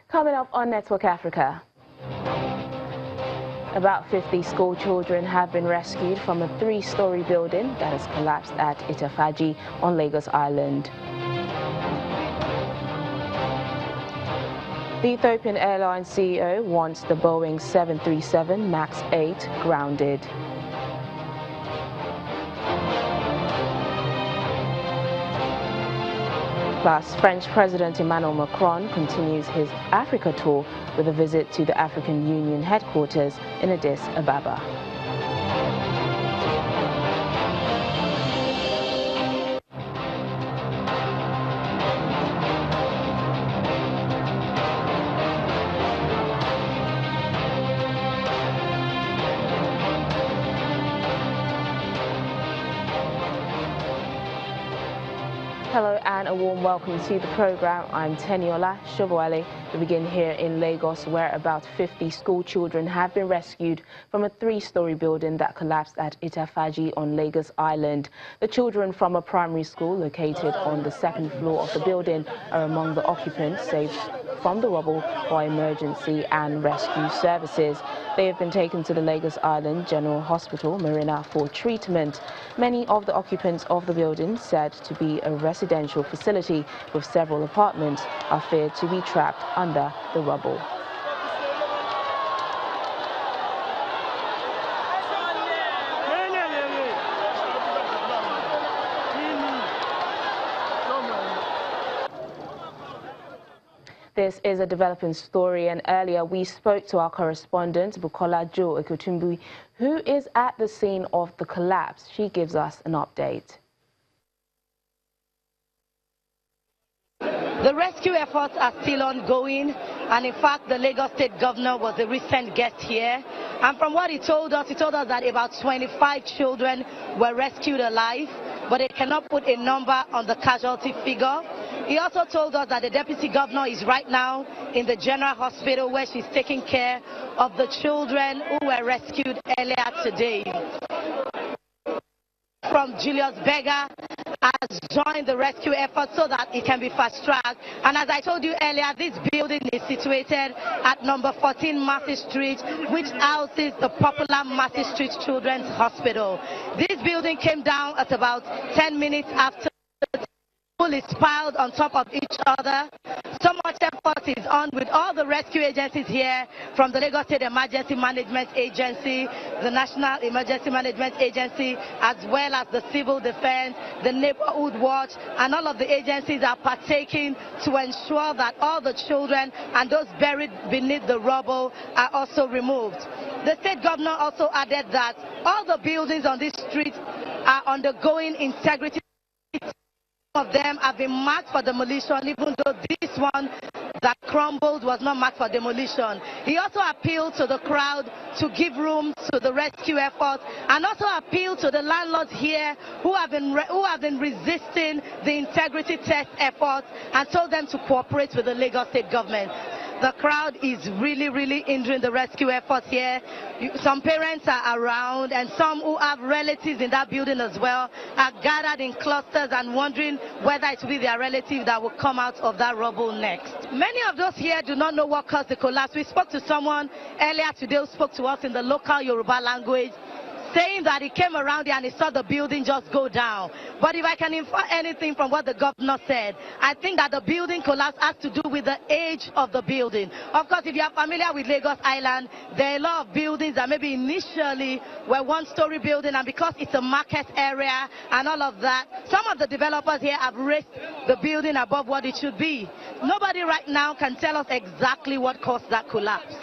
Coming up on Network Africa. About 50 school children have been rescued from a 3-story building that has collapsed at Ethiopia on Lagos Island. The Ethiopian Airlines CEO wants the Boeing 737 MAX 8 grounded. Plus, French President Emmanuel Macron continues his Africa tour with a visit to the African Union headquarters in Addis Ababa. Hello and a warm welcome to the program. I'm Teniola Shoboale. We begin here in Lagos, where about 50 school children have been rescued from a 3-story building that collapsed at Ethiopia on Lagos Island. The children from a primary school located on the 2nd floor of the building are among the occupants saved from the rubble by emergency and rescue services. They have been taken to the Lagos Island General Hospital, Marina, for treatment. Many of the occupants of the building, said to be a residential facility with several apartments, are feared to be trapped under the rubble. This is a developing story, and earlier we spoke to our correspondent, Bukola Jo Ekotumbu, who is at the scene of the collapse. She gives us an update. The rescue efforts are still ongoing, and in fact the Lagos State Governor was a recent guest here, and from what he told us that about 25 children were rescued alive, but they cannot put a number on the casualty figure. He also told us that the Deputy Governor is right now in the General Hospital, where she's taking care of the children who were rescued earlier today. From Julius Berger has joined the rescue effort so that it can be fast-tracked. And as I told you earlier, this building is situated at number 14 Massey Street, which houses the popular Massey Street Children's Hospital. This building came down at about 10 minutes after is piled on top of each other. So much effort is on with all the rescue agencies here, from the Lagos State Emergency Management Agency, the National Emergency Management Agency, as well as the Civil Defense, the Neighborhood Watch, and all of the agencies are partaking to ensure that all the children and those buried beneath the rubble are also removed. The state governor also added that all the buildings on this street are undergoing integrity. Of them have been marked for demolition, even though this one that crumbled was not marked for demolition. He also appealed to the crowd to give room to the rescue effort, and also appealed to the landlords here who have been resisting the integrity test effort, and told them to cooperate with the Lagos State government. The crowd is really hindering the rescue effort here. Some parents are around, and some who have relatives in that building as well are gathered in clusters and wondering whether it will be their relative that will come out of that rubble next. Many of those here do not know what caused the collapse. We spoke to someone earlier today who spoke to us in the local Yoruba language, saying that he came around here and he saw the building just go down. But if I can infer anything from what the governor said, I think that the building collapse has to do with the age of the building. Of course, if you are familiar with Lagos Island, there are a lot of buildings that maybe initially were one-story building, and because it's a market area and all of that, some of the developers here have raised the building above what it should be. Nobody right now can tell us exactly what caused that collapse.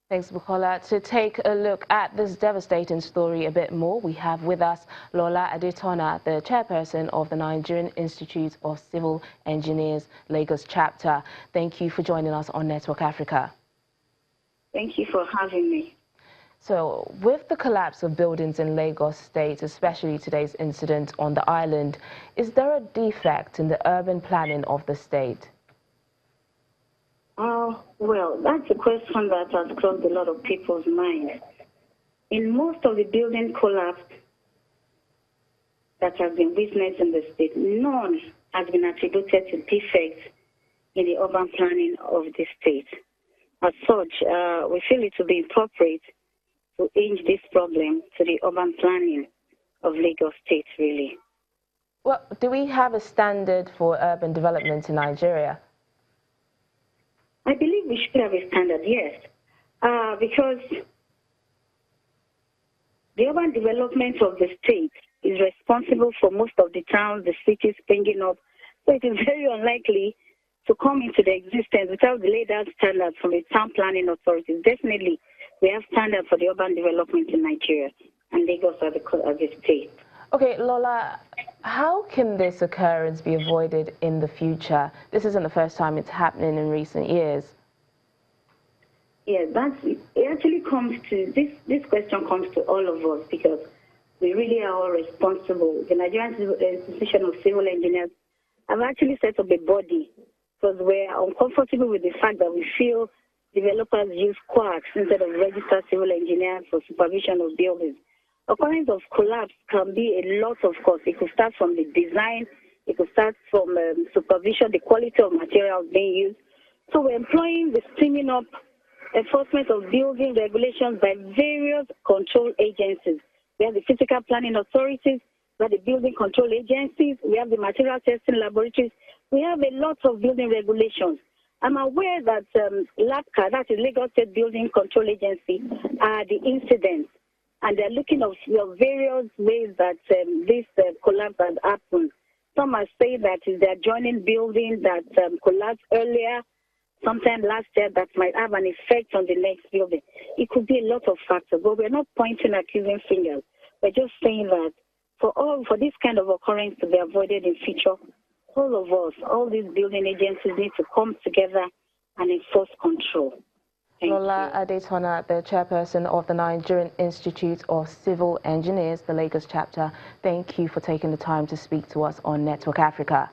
Thanks, Bukola. To take a look at this devastating story a bit more, we have with us Lola Adetona, the chairperson of the Nigerian Institute of Civil Engineers Lagos chapter. Thank you for joining us on Network Africa. Thank you for having me. So, with the collapse of buildings in Lagos State, especially today's incident on the island, is there a defect in the urban planning of the state? Well, that's a question that has crossed a lot of people's minds. In most of the building collapse that has been witnessed in the state, none has been attributed to defects in the urban planning of the state. As such, we feel it to be appropriate to hinge this problem to the urban planning of Lagos State, really. Well, do we have a standard for urban development in Nigeria? I believe we should have a standard, yes, because the urban development of the state is responsible for most of the towns, the cities springing up. So it is very unlikely to come into the existence without the laid out standards from the town planning authorities. Definitely, we have standards for the urban development in Nigeria, and Lagos as a state. Okay, Lola, how can this occurrence be avoided in the future? This isn't the first time it's happening in recent years. Yeah, it actually comes to, this question comes to all of us because we really are all responsible. The Nigerian Institution of Civil Engineers have actually set up a body because we're uncomfortable with the fact that we feel developers use quacks instead of registered civil engineers for supervision of buildings. Occurrence of collapse can be a lot, of course. It could start from the design, it could start from supervision, the quality of materials being used. So we're employing the streaming up enforcement of building regulations by various control agencies. We have the physical planning authorities, we have the building control agencies, we have the material testing laboratories. We have a lot of building regulations. I'm aware that LAPCA, that is Lagos State Building Control Agency, are the incidents. And they're looking at various ways that this collapse has happened. Some are saying that is the adjoining building that collapsed earlier, sometime last year, that might have an effect on the next building. It could be a lot of factors, but we're not pointing accusing fingers. We're just saying that for this kind of occurrence to be avoided in future, all of us, all these building agencies need to come together and enforce control. Lola Adetona, the chairperson of the Nigerian Institute of Civil Engineers, the Lagos chapter, thank you for taking the time to speak to us on Network Africa.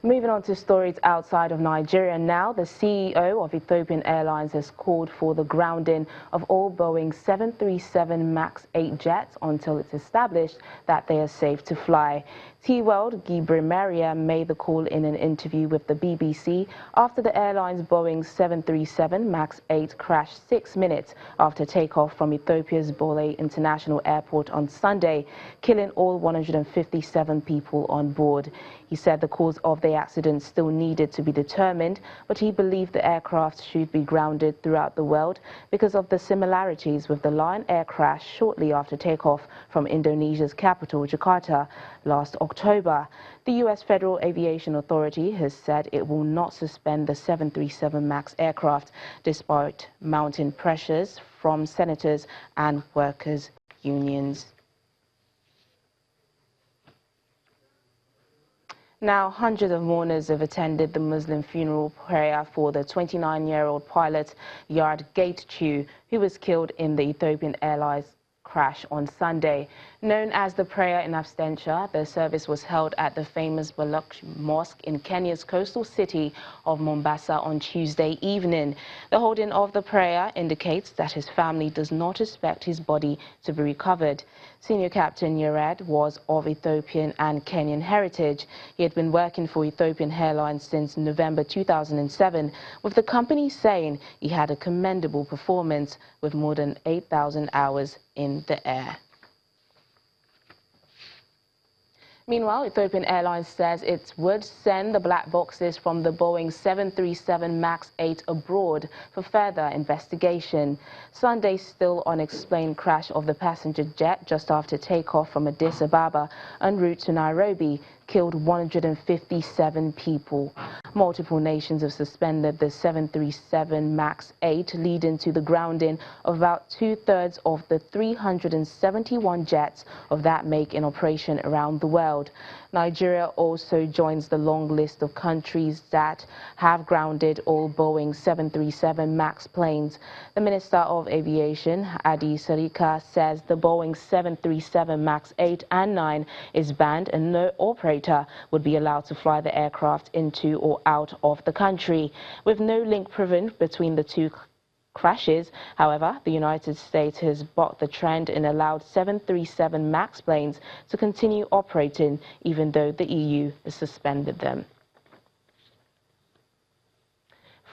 Moving on to stories outside of Nigeria now, the CEO of Ethiopian Airlines has called for the grounding of all Boeing 737 MAX 8 jets until it's established that they are safe to fly. T-World Gibremaria made the call in an interview with the BBC after the airline's Boeing 737 MAX 8 crashed 6 minutes after takeoff from Ethiopia's Bole International Airport on Sunday, killing all 157 people on board. He said the cause of the accident still needed to be determined, but he believed the aircraft should be grounded throughout the world because of the similarities with the Lion Air crash shortly after takeoff from Indonesia's capital, Jakarta, last October. The U.S. Federal Aviation Authority has said it will not suspend the 737 MAX aircraft despite mounting pressures from senators and workers' unions. Now, hundreds of mourners have attended the Muslim funeral prayer for the 29-year-old pilot Yard Gatechew, who was killed in the Ethiopian Airlines crash on Sunday. Known as the prayer in absentia, the service was held at the famous Balok Mosque in Kenya's coastal city of Mombasa on Tuesday evening. The holding of the prayer indicates that his family does not expect his body to be recovered. Senior Captain Yared was of Ethiopian and Kenyan heritage. He had been working for Ethiopian Airlines since November 2007, with the company saying he had a commendable performance with more than 8,000 hours in the air. Meanwhile, Ethiopian Airlines says it would send the black boxes from the Boeing 737 MAX 8 abroad for further investigation. Sunday's still unexplained crash of the passenger jet just after takeoff from Addis Ababa en route to Nairobi killed 157 people. Multiple nations have suspended the 737 MAX 8, leading to the grounding of about two-thirds of the 371 jets of that make in operation around the world. Nigeria also joins the long list of countries that have grounded all Boeing 737 MAX planes. The Minister of Aviation, Adi Sarika, says the Boeing 737 MAX 8 and 9 is banned and no operator would be allowed to fly the aircraft into or out of the country. With no link proven between the two crashes, however, the United States has bucked the trend and allowed 737 MAX planes to continue operating even though the EU has suspended them.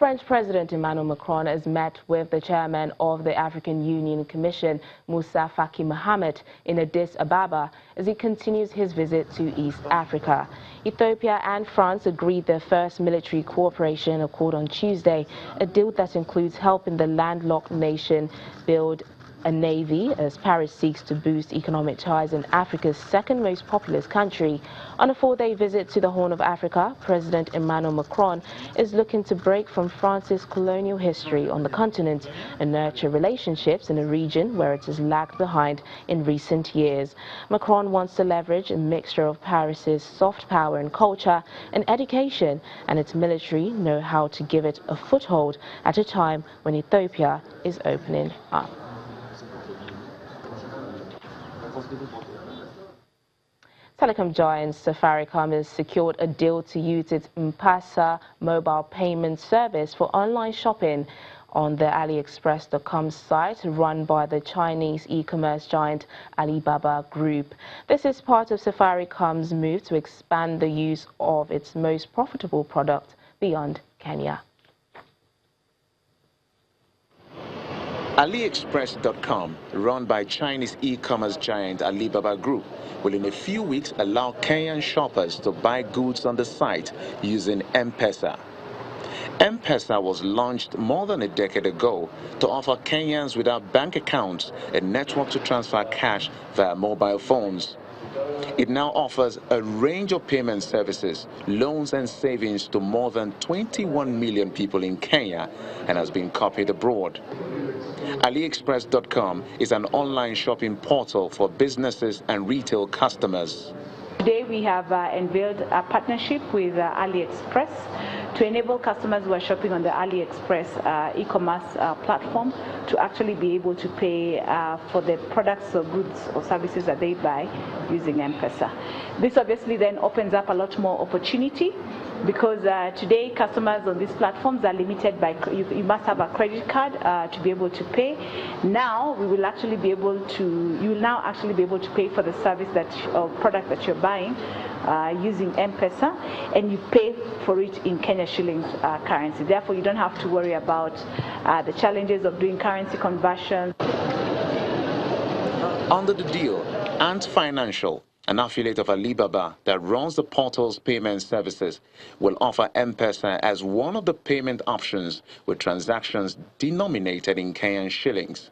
French President Emmanuel Macron has met with the chairman of the African Union Commission, Moussa Faki Mohamed, in Addis Ababa as he continues his visit to East Africa. Ethiopia and France agreed their first military cooperation accord on Tuesday, a deal that includes helping the landlocked nation build a navy as Paris seeks to boost economic ties in Africa's second most populous country. On a 4-day visit to the Horn of Africa, President Emmanuel Macron is looking to break from France's colonial history on the continent and nurture relationships in a region where it has lagged behind in recent years. Macron wants to leverage a mixture of Paris's soft power and culture and education and its military know-how to give it a foothold at a time when Ethiopia is opening up. Telecom giant Safaricom has secured a deal to use its M-Pesa mobile payment service for online shopping on the AliExpress.com site run by the Chinese e-commerce giant Alibaba Group. This is part of Safaricom's move to expand the use of its most profitable product beyond Kenya. AliExpress.com, run by Chinese e-commerce giant Alibaba Group, will in a few weeks allow Kenyan shoppers to buy goods on the site using M-Pesa. M-Pesa was launched more than a decade ago to offer Kenyans without bank accounts a network to transfer cash via mobile phones. It now offers a range of payment services, loans and savings to more than 21 million people in Kenya and has been copied abroad. AliExpress.com is an online shopping portal for businesses and retail customers. Today we have unveiled a partnership with AliExpress to enable customers who are shopping on the AliExpress e-commerce platform to actually be able to pay for the products or goods or services that they buy using M-Pesa. This obviously then opens up a lot more opportunity because today customers on these platforms are limited by, you must have a credit card to be able to pay. Now we will actually be able to, you will now actually be able to pay for the service that or product that you're buying using M-Pesa, and you pay for it in Kenya shillings currency. Therefore, you don't have to worry about the challenges of doing currency conversion. Under the deal, Ant Financial, an affiliate of Alibaba that runs the portal's payment services, will offer M-Pesa as one of the payment options with transactions denominated in Kenyan shillings.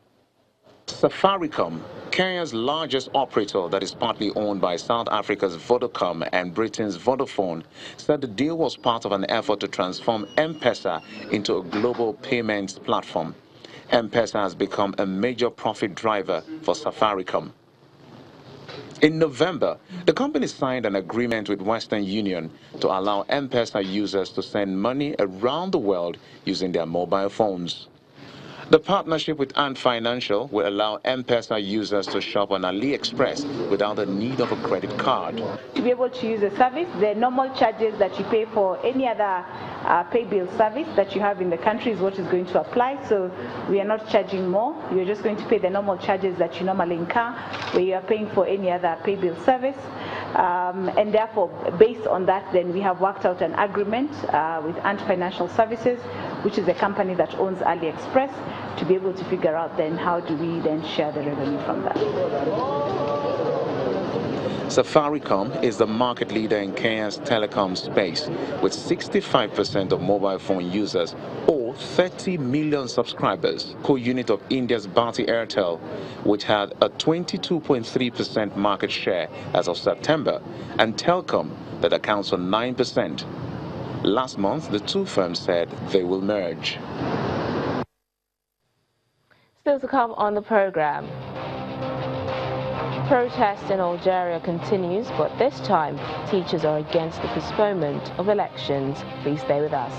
Safaricom, Kenya's largest operator that is partly owned by South Africa's Vodacom and Britain's Vodafone, said the deal was part of an effort to transform M-Pesa into a global payments platform. M-Pesa has become a major profit driver for Safaricom. In November, the company signed an agreement with Western Union to allow M-Pesa users to send money around the world using their mobile phones. The partnership with Ant Financial will allow M-Pesa users to shop on AliExpress without the need of a credit card. To be able to use the service, the normal charges that you pay for any other pay bill service that you have in the country is what is going to apply. So we are not charging more. You're just going to pay the normal charges that you normally incur where you are paying for any other pay bill service. And therefore, based on that, then we have worked out an agreement with Ant Financial Services, which is a company that owns AliExpress, to be able to figure out then how do we then share the revenue from that. Safaricom is the market leader in Kenya's telecom space, with 65% of mobile phone users or 30 million subscribers, co-unit of India's Bharti Airtel, which had a 22.3% market share as of September, and Telkom, that accounts for 9%. Last month, the two firms said they will merge. Still to come on the program. Protest in Algeria continues, but this time teachers are against the postponement of elections. Please stay with us.